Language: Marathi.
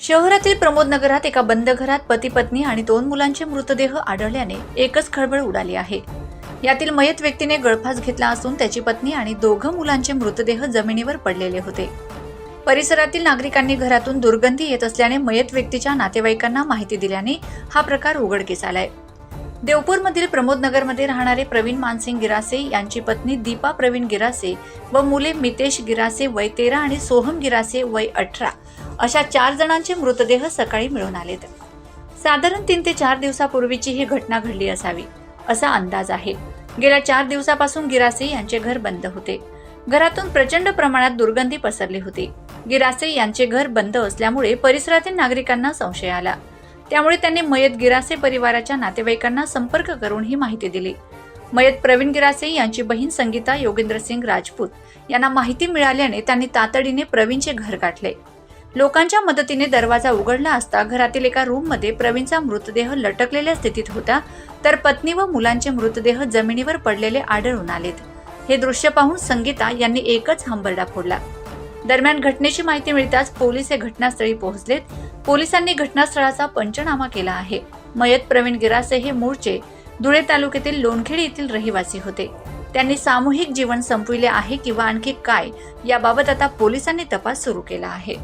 शहरातील प्रमोद नगरात एका बंद घरात पती पत्नी आणि 2 मुलांचे मृतदेह आढळल्याने एकच खळबळ उडाली आहे। यातील मयत व्यक्तीने गळफास घेतला असून त्याची पत्नी आणि 2 मुलांचे मृतदेह जमिनीवर पडलेले होते। परिसरातील नागरिकांनी घरातून दुर्गंधी येत असल्याने मयत व्यक्तीच्या नातेवाईकांना माहिती दिल्याने हा प्रकार उघडकीस आलाय। देवपूरमधील प्रमोद नगरमध्ये राहणारे प्रवीण मानसिंग गिरासे यांची पत्नी दीपा प्रवीण गिरासे व मुले मितेश गिरासे वय 13 आणि सोहम गिरासे वय 18 अशा 4 जणांचे मृतदेह सकाळी मिळून आलेत। साधारण 3 ते 4 दिवसापूर्वीची ही घटना घडली असावी असा अंदाज आहे। गेल्या 4 दिवसापासून गिरासे यांचे घर बंद होते। घरातून प्रचंड प्रमाणात दुर्गंधी पसरली होती। गिरासे यांचे घर बंद असल्यामुळे परिसरातील नागरिकांना संशय आला। त्यामुळे त्यांनी मयत गिरासे परिवाराच्या नातेवाईकांना संपर्क करून ही माहिती दिली। मयत प्रवीण गिरासे यांची बहीण संगीता योगेंद्रसिंग राजपूत यांना माहिती मिळाल्याने त्यांनी तातडीने प्रवीणचे घर गाठले। लोकांच्या मदतीने दरवाजा उघडला असता घरातील एका रूममध्ये प्रवीणचा मृतदेह लटकलेल्या स्थितीत होता, तर पत्नी व मुलांचे मृतदेह जमिनीवर पडलेले आढळून आलेत। हे दृश्य पाहून संगीता यांनी एकच हंबरडा फोडला। दरम्यान घटनेची माहिती मिळताच पोलीस हे घटनास्थळी पोहोचलेत। पोलिसांनी घटनास्थळाचा पंचनामा केला आहे। मयत प्रवीण गिरासे हे मूळचे धुळे तालुक्यातील लोणखेड येथील रहिवासी होते। त्यांनी सामूहिक जीवन संपविले आहे किंवा आणखी काय याबाबत आता पोलिसांनी तपास सुरू केला आहे।